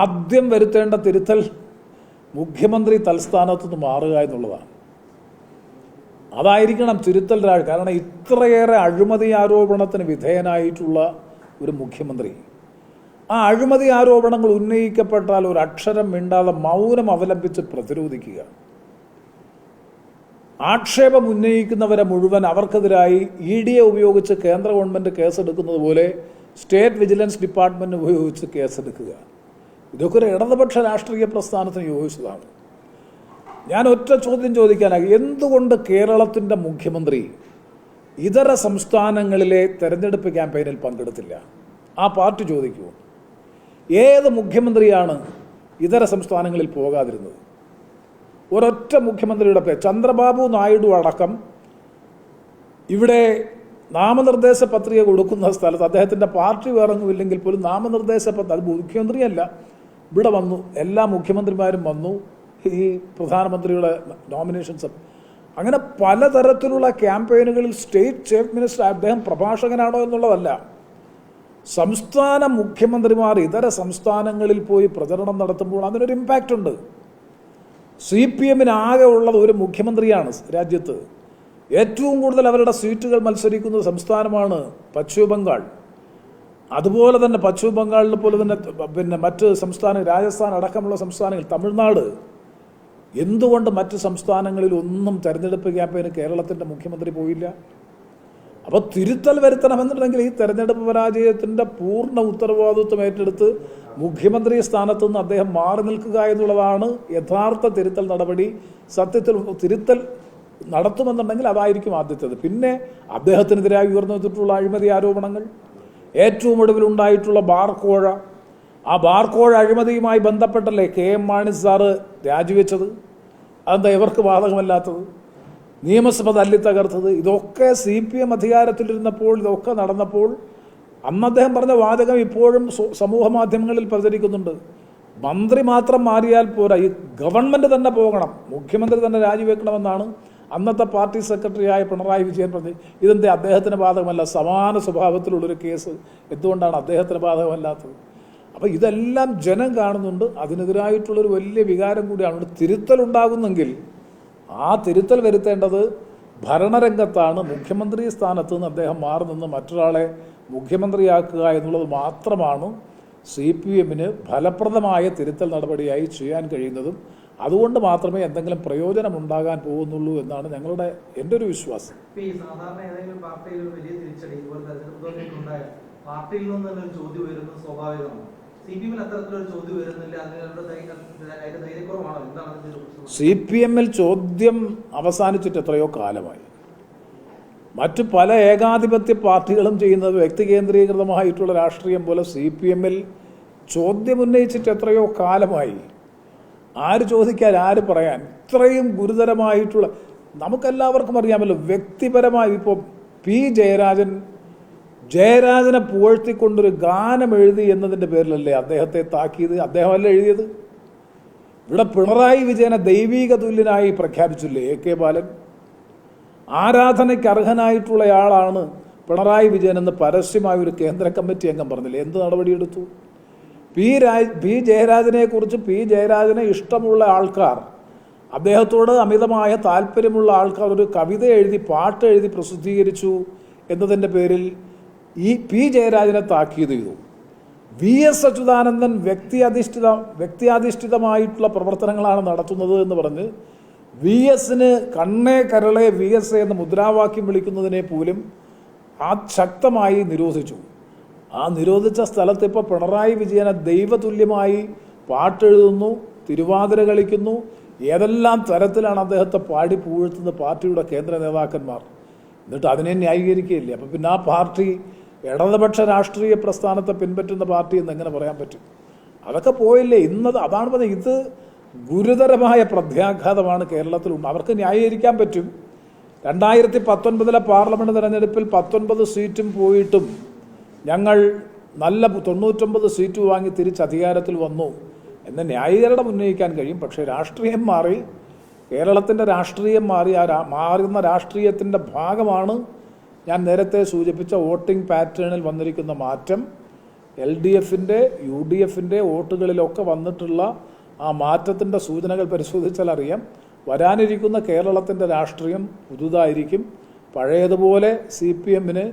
ആദ്യം വരുത്തേണ്ട തിരുത്തൽ മുഖ്യമന്ത്രി തൽസ്ഥാനത്ത് നിന്ന് മാറുക എന്നുള്ളതാണ്. അതായിരിക്കണം തിരുത്തൽ രാജ്. കാരണം ഇത്രയേറെ അഴിമതി ആരോപണത്തിന് വിധേയനായിട്ടുള്ള ഒരു മുഖ്യമന്ത്രി, ആ അഴിമതി ആരോപണങ്ങൾ ഉന്നയിക്കപ്പെട്ടാൽ ഒരു അക്ഷരം മിണ്ടാതെ മൗനം അവലംബിച്ച് പ്രതിരോധിക്കുക, ആക്ഷേപം ഉന്നയിക്കുന്നവരെ മുഴുവൻ അവർക്കെതിരായി ED ഉപയോഗിച്ച് കേന്ദ്ര ഗവൺമെൻറ് കേസെടുക്കുന്നത് പോലെ സ്റ്റേറ്റ് വിജിലൻസ് ഡിപ്പാർട്ട്മെൻറ്റ് ഉപയോഗിച്ച് കേസെടുക്കുക, ഇതൊക്കെ ഒരു ഇടതുപക്ഷ രാഷ്ട്രീയ പ്രസ്ഥാനത്തിന് യോജിച്ചതാണ്. ഞാൻ ഒറ്റ ചോദ്യം ചോദിക്കാനായി, എന്തുകൊണ്ട് കേരളത്തിൻ്റെ മുഖ്യമന്ത്രി ഇതര സംസ്ഥാനങ്ങളിലെ തെരഞ്ഞെടുപ്പ് ക്യാമ്പയിനിൽ പങ്കെടുത്തില്ല? ആ പാർട്ടി ചോദിക്കൂ. ഏത് മുഖ്യമന്ത്രിയാണ് ഇതര സംസ്ഥാനങ്ങളിൽ പോകാതിരുന്നത്? ഒരൊറ്റ മുഖ്യമന്ത്രിയുടെ പേര്, ചന്ദ്രബാബു നായിഡു അടക്കം ഇവിടെ നാമനിർദ്ദേശ പത്രിക കൊടുക്കുന്ന സ്ഥലത്ത് അദ്ദേഹത്തിൻ്റെ പാർട്ടി വേറൊന്നുമില്ലെങ്കിൽ പോലും നാമനിർദ്ദേശ പത്രിക, അത് മുഖ്യമന്ത്രിയല്ല, ഇവിടെ വന്നു, എല്ലാ മുഖ്യമന്ത്രിമാരും വന്നു ഈ പ്രധാനമന്ത്രിയുടെ നോമിനേഷൻസ്. അങ്ങനെ പലതരത്തിലുള്ള ക്യാമ്പയിനുകളിൽ സ്റ്റേറ്റ് ചീഫ് മിനിസ്റ്റർ, അദ്ദേഹം പ്രഭാഷകനാണോ എന്നുള്ളതല്ല, സംസ്ഥാന മുഖ്യമന്ത്രിമാർ ഇതര സംസ്ഥാനങ്ങളിൽ പോയി പ്രചരണം നടത്തുമ്പോൾ അതിനൊരു ഇമ്പാക്റ്റ് ഉണ്ട്. CPM ആകെ ഉള്ളത് ഒരു മുഖ്യമന്ത്രിയാണ് രാജ്യത്ത്. ഏറ്റവും കൂടുതൽ അവരുടെ സീറ്റുകൾ മത്സരിക്കുന്ന സംസ്ഥാനമാണ് പശ്ചിമ ബംഗാൾ. അതുപോലെ തന്നെ പശ്ചിമ ബംഗാളിലെ പോലെ തന്നെ പിന്നെ മറ്റ് സംസ്ഥാന, രാജസ്ഥാൻ അടക്കമുള്ള സംസ്ഥാനങ്ങൾ, തമിഴ്നാട്. എന്തുകൊണ്ട് മറ്റ് സംസ്ഥാനങ്ങളിൽ ഒന്നും തെരഞ്ഞെടുപ്പ് ക്യാമ്പയിന് കേരളത്തിൻ്റെ മുഖ്യമന്ത്രി പോയില്ല? അപ്പോൾ തിരുത്തൽ വരുത്തണമെന്നുണ്ടെങ്കിൽ ഈ തെരഞ്ഞെടുപ്പ് പരാജയത്തിൻ്റെ പൂർണ്ണ ഉത്തരവാദിത്വം ഏറ്റെടുത്ത് മുഖ്യമന്ത്രി സ്ഥാനത്ത് നിന്ന് അദ്ദേഹം മാറി നിൽക്കുക എന്നുള്ളതാണ് യഥാർത്ഥ തിരുത്തൽ നടപടി. സത്യത്തിൽ തിരുത്തൽ നടത്തുമെന്നുണ്ടെങ്കിൽ അതായിരിക്കും ആദ്യത്തേത്. പിന്നെ അദ്ദേഹത്തിനെതിരായി ഉയർന്നു വന്നിട്ടുള്ള അഴിമതി ആരോപണങ്ങൾ, ഏറ്റവും ഒടുവിലുണ്ടായിട്ടുള്ള ബാർക്കോഴ, ആ ബാർക്കോഴ അഴിമതിയുമായി ബന്ധപ്പെട്ടല്ലേ KM മാണി സാറ് രാജിവെച്ചത്? അതെന്താ ഇവർക്ക് ബാധകമല്ലാത്തത്? നിയമസഭ തല്ലിത്തകർത്തത്, ഇതൊക്കെ CPM അധികാരത്തിലിരുന്നപ്പോൾ, ഇതൊക്കെ നടന്നപ്പോൾ അന്ന് അദ്ദേഹം പറഞ്ഞ വാചകം ഇപ്പോഴും സമൂഹ മാധ്യമങ്ങളിൽ പ്രചരിക്കുന്നുണ്ട്. മന്ത്രി മാത്രം മാറിയാൽ പോരാ, ഈ ഗവൺമെൻറ് തന്നെ പോകണം, മുഖ്യമന്ത്രി തന്നെ രാജിവെക്കണമെന്നാണ് അന്നത്തെ പാർട്ടി സെക്രട്ടറിയായ പിണറായി വിജയൻ പറഞ്ഞത്. ഇതെന്തേ അദ്ദേഹത്തിന് ബാധകമല്ല? സമാന സ്വഭാവത്തിലുള്ളൊരു കേസ് എന്തുകൊണ്ടാണ് അദ്ദേഹത്തിന് ബാധകമല്ലാത്തത്? അപ്പോൾ ഇതെല്ലാം ജനം കാണുന്നുണ്ട്. അതിനെതിരായിട്ടുള്ളൊരു വലിയ വികാരം കൂടിയാണ്. തിരുത്തലുണ്ടാകുന്നെങ്കിൽ ആ തിരുത്തൽ വരുത്തേണ്ടത് ഭരണരംഗത്താണ്. മുഖ്യമന്ത്രി സ്ഥാനത്ത് നിന്ന് അദ്ദേഹം മാറി നിന്ന് മറ്റൊരാളെ മുഖ്യമന്ത്രിയാക്കുക എന്നുള്ളത് മാത്രമാണ് CPMന് ഫലപ്രദമായ തിരുത്തൽ നടപടിയായി ചെയ്യാൻ കഴിയുന്നതും. അതുകൊണ്ട് മാത്രമേ എന്തെങ്കിലും പ്രയോജനമുണ്ടാകാൻ പോകുന്നുള്ളൂ എന്നാണ് എൻ്റെ ഒരു വിശ്വാസം. സാധാരണ ഏതെങ്കിലും പാർട്ടിയിൽ വലിയ തിരിച്ചടി പാർട്ടിയിൽ നിന്ന് തന്നെ ഒരു ചോദ്യം വരുന്നത് സ്വാഭാവികമാണ്. CPMൽ അത്തരത്തിലൊരു ചോദ്യം വരുന്നില്ല, അതിന്റെ ധൈര്യക്കുറവാണോ? എന്താണ് CPMൽ ചോദ്യം അവസാനിച്ചിട്ട് എത്രയോ കാലമായി. മറ്റു പല ഏകാധിപത്യ പാർട്ടികളും ചെയ്യുന്നത് വ്യക്തി കേന്ദ്രീകൃതമായിട്ടുള്ള രാഷ്ട്രീയം പോലെ CPMൽ ചോദ്യം ഉന്നയിച്ചിട്ട് എത്രയോ കാലമായി. ആര് ചോദിക്കാൻ, ആര് പറയാൻ? ഇത്രയും ഗുരുതരമായിട്ടുള്ള, നമുക്കെല്ലാവർക്കും അറിയാമല്ലോ, വ്യക്തിപരമായി ഇപ്പോൾ ജയരാജനെ പുകഴ്ത്തിക്കൊണ്ടൊരു ഗാനം എഴുതി എന്നതിൻ്റെ പേരിലല്ലേ അദ്ദേഹത്തെ താക്കിയത്? അദ്ദേഹമല്ല എഴുതിയത്. ഇവിടെ പിണറായി വിജയനെ ദൈവീക തുല്യനായി പ്രഖ്യാപിച്ചില്ലേ AK ബാലൻ? ആരാധനയ്ക്ക് അർഹനായിട്ടുള്ളയാളാണ് പിണറായി വിജയൻ എന്ന് പരസ്യമായ ഒരു കേന്ദ്ര കമ്മിറ്റി അംഗം പറഞ്ഞില്ലേ? എന്ത് നടപടിയെടുത്തു? ജയരാജനെക്കുറിച്ച് ജയരാജനെ ഇഷ്ടമുള്ള ആൾക്കാർ, അദ്ദേഹത്തോട് അമിതമായ താല്പര്യമുള്ള ആൾക്കാർ ഒരു കവിത എഴുതി, പാട്ട് എഴുതി പ്രസിദ്ധീകരിച്ചു എന്നതിൻ്റെ പേരിൽ ഈ ജയരാജനെ താക്കീത് ചെയ്തു. VS അച്യുതാനന്ദൻ വ്യക്തിയാധിഷ്ഠിതമായിട്ടുള്ള പ്രവർത്തനങ്ങളാണ് നടത്തുന്നത് എന്ന് പറഞ്ഞ് VSന് കണ്ണേ കരളെ VS എന്ന് മുദ്രാവാക്യം വിളിക്കുന്നതിനെ പോലും ശക്തമായി നിരോധിച്ചു. ആ നിരോധിച്ച സ്ഥലത്ത് ഇപ്പോൾ പിണറായി വിജയനെ ദൈവതുല്യമായി പാട്ടെഴുതുന്നു, തിരുവാതിര കളിക്കുന്നു. ഏതെല്ലാം തരത്തിലാണ് അദ്ദേഹത്തെ പാടി പുകഴ്ത്തുന്നത് പാർട്ടിയുടെ കേന്ദ്ര നേതാക്കന്മാർ. എന്നിട്ട് അതിനെ ന്യായീകരിക്കുകയില്ലേ? അപ്പം പിന്നെ ആ പാർട്ടി ഇടതുപക്ഷ രാഷ്ട്രീയ പ്രസ്ഥാനത്തെ പിൻപറ്റുന്ന പാർട്ടി എന്ന് എങ്ങനെ പറയാൻ പറ്റും? അതൊക്കെ പോയില്ലേ. അതാണ് പറഞ്ഞത്, ഇത് ഗുരുതരമായ പ്രത്യാഘാതമാണ് കേരളത്തിലുണ്ട്. അവർക്ക് ന്യായീകരിക്കാൻ പറ്റും. 2019 പാർലമെൻറ്റ് തെരഞ്ഞെടുപ്പിൽ 19 സീറ്റും പോയിട്ടും ഞങ്ങൾ നല്ല 99 സീറ്റ് വാങ്ങി തിരിച്ച് അധികാരത്തിൽ വന്നു എന്ന ന്യായീകരണം ഉന്നയിക്കാൻ കഴിയും. പക്ഷേ രാഷ്ട്രീയം മാറി, കേരളത്തിൻ്റെ രാഷ്ട്രീയം മാറി. മാറുന്ന രാഷ്ട്രീയത്തിൻ്റെ ഭാഗമാണ് ഞാൻ നേരത്തെ സൂചിപ്പിച്ച വോട്ടിംഗ് പാറ്റേണിൽ വന്നിരിക്കുന്ന മാറ്റം. LDFിൻ്റെ UDFിൻ്റെ വോട്ടുകളിലൊക്കെ വന്നിട്ടുള്ള ആ മാറ്റത്തിൻ്റെ സൂചനകൾ പരിശോധിച്ചാൽ അറിയാം, വരാനിരിക്കുന്ന കേരളത്തിൻ്റെ രാഷ്ട്രീയം പുതുതായിരിക്കും. പഴയതുപോലെ CPMന്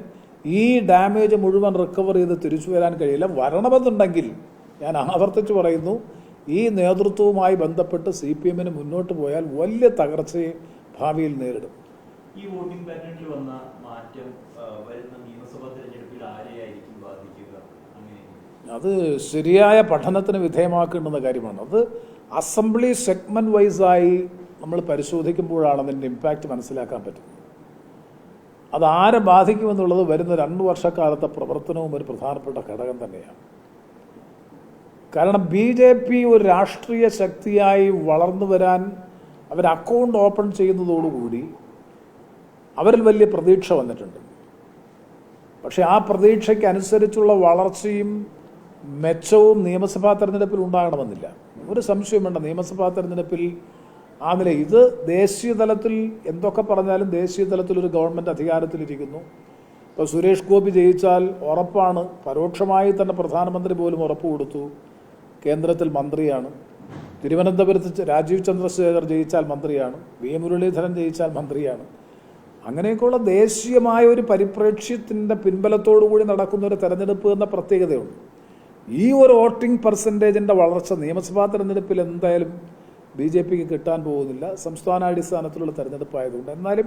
ഈ ഡാമേജ് മുഴുവൻ റിക്കവർ ചെയ്ത് തിരിച്ചു വരാൻ കഴിയില്ല. വരണമെന്നുണ്ടെങ്കിൽ ഞാൻ ആവർത്തിച്ച് പറയുന്നു, ഈ നേതൃത്വവുമായി ബന്ധപ്പെട്ട് CPMന് മുന്നോട്ട് പോയാൽ വലിയ തകർച്ചയെ ഭാവിയിൽ നേരിടും. ഈ വോട്ടിംഗ് പാറ്റേണിൽ വന്ന മാറ്റം വരുന്ന നിയമസഭാ തെരഞ്ഞെടുപ്പിൽ ആരെയായിരിക്കും ബാധിക്കുക? അത് ശരിയായ പഠനത്തിന് വിധേയമാക്കേണ്ടുന്ന കാര്യമാണ്. അത് അസംബ്ലി സെഗ്മെന്റ് വൈസായി നമ്മൾ പരിശോധിക്കുമ്പോഴാണ് അതിൻ്റെ ഇമ്പാക്റ്റ് മനസ്സിലാക്കാൻ പറ്റുന്നത്. അത് ആരെ ബാധിക്കുമെന്നുള്ളത് വരുന്ന 2 വർഷക്കാലത്തെ പ്രവർത്തനവും ഒരു പ്രധാനപ്പെട്ട ഘടകം തന്നെയാണ്. കാരണം BJP ഒരു രാഷ്ട്രീയ ശക്തിയായി വളർന്നു വരാൻ അവർ അക്കൗണ്ട് ഓപ്പൺ ചെയ്യുന്നതോടുകൂടി അവരിൽ വലിയ പ്രതീക്ഷ വന്നിട്ടുണ്ട്. പക്ഷേ ആ പ്രതീക്ഷയ്ക്ക് അനുസരിച്ചുള്ള വളർച്ചയും മെച്ചവും നിയമസഭാ തെരഞ്ഞെടുപ്പിൽ ഉണ്ടാകണമെന്നില്ല. ഒരു സംശയം വേണ്ട, നിയമസഭാ തെരഞ്ഞെടുപ്പിൽ ആ നില ഇത് ദേശീയ തലത്തിൽ എന്തൊക്കെ പറഞ്ഞാലും ദേശീയ തലത്തിൽ ഒരു ഗവൺമെൻറ് അധികാരത്തിലിരിക്കുന്നു. ഇപ്പോൾ സുരേഷ് ഗോപി ജയിച്ചാൽ ഉറപ്പാണ്, പരോക്ഷമായി തന്നെ പ്രധാനമന്ത്രി പോലും ഉറപ്പ് കൊടുത്തു, കേന്ദ്രത്തിൽ മന്ത്രിയാണ്. തിരുവനന്തപുരത്ത് രാജീവ് ചന്ദ്രശേഖർ ജയിച്ചാൽ മന്ത്രിയാണ്, V മുരളീധരൻ ജയിച്ചാൽ മന്ത്രിയാണ്. അങ്ങനെയൊക്കെയുള്ള ദേശീയമായ ഒരു പരിപ്രേക്ഷ്യത്തിൻ്റെ പിൻബലത്തോടു കൂടി നടക്കുന്ന ഒരു തെരഞ്ഞെടുപ്പ് എന്ന പ്രത്യേകതയുണ്ട്. ഈ ഒരു വോട്ടിംഗ് പെർസെൻറ്റേജിൻ്റെ വളർച്ച നിയമസഭാ തെരഞ്ഞെടുപ്പിൽ എന്തായാലും BJPക്ക് കിട്ടാൻ പോകുന്നില്ല, സംസ്ഥാനാടിസ്ഥാനത്തിലുള്ള തെരഞ്ഞെടുപ്പായതുകൊണ്ട്. എന്നാലും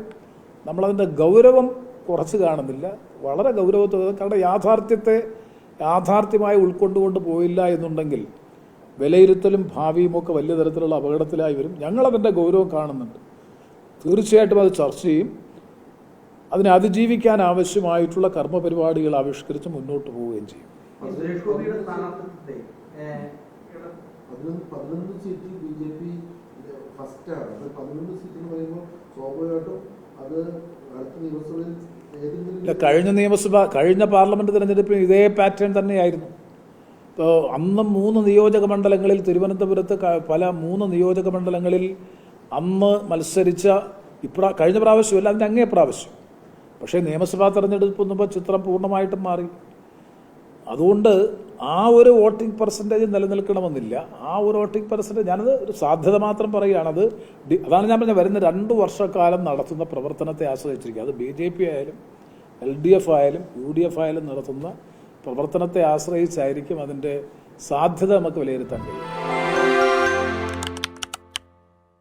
നമ്മളതിൻ്റെ ഗൗരവം കുറച്ച് കാണുന്നില്ല, വളരെ ഗൗരവത്തോടെ. കാരണം യാഥാർത്ഥ്യമായി ഉൾക്കൊണ്ടുകൊണ്ട് പോയില്ല എന്നുണ്ടെങ്കിൽ വിലയിരുത്തലും ഭാവിയും ഒക്കെ വലിയ തരത്തിലുള്ള അപകടത്തിലായി വരും. ഞങ്ങളതിൻ്റെ ഗൗരവം കാണുന്നുണ്ട്. തീർച്ചയായിട്ടും അത് ചർച്ച ചെയ്യും. അതിനെ അതിജീവിക്കാൻ ആവശ്യമായിട്ടുള്ള കർമ്മപരിപാടികൾ ആവിഷ്കരിച്ച് മുന്നോട്ട് പോവുകയും ചെയ്യും. 11 സീറ്റിൽ BJP ഫസ്റ്റാണ്. അത് 11 സീറ്റ് എന്ന് പറയുമ്പോൾ സ്വാഭാവികമായിട്ടും അത് അടുത്ത നിയമസഭയിൽ കഴിഞ്ഞ പാർലമെന്റ് തെരഞ്ഞെടുപ്പിൽ ഇതേ പാറ്റേൺ തന്നെയായിരുന്നു. ഇപ്പോൾ അന്ന് 3 നിയോജക മണ്ഡലങ്ങളിൽ, തിരുവനന്തപുരത്ത് പല 3 നിയോജക മണ്ഡലങ്ങളിൽ അന്ന് മത്സരിച്ച കഴിഞ്ഞ പ്രാവശ്യമല്ല, അതിൻ്റെ അങ്ങേ പ്രാവശ്യം. പക്ഷേ നിയമസഭാ തെരഞ്ഞെടുപ്പ് വന്നപ്പോൾ ചിത്രം പൂർണ്ണമായിട്ടും മാറി. അതുകൊണ്ട് ആ ഒരു വോട്ടിംഗ് പെർസെൻറ്റേജ് നിലനിൽക്കണമെന്നില്ല. ആ ഒരു വോട്ടിംഗ് പെർസെൻറ്റേജ്, ഞാനത് ഒരു സാധ്യത മാത്രം പറയുകയാണ്. അതാണ് ഞാൻ പറഞ്ഞത്, വരുന്ന 2 വർഷക്കാലം നടത്തുന്ന പ്രവർത്തനത്തെ ആശ്രയിച്ചിരിക്കുക. അത് BJP ആയാലും LDF ആയാലും UDF ആയാലും നടത്തുന്ന പ്രവർത്തനത്തെ ആശ്രയിച്ചായിരിക്കും അതിൻ്റെ സാധ്യത നമുക്ക് വിലയിരുത്താൻ കഴിയും.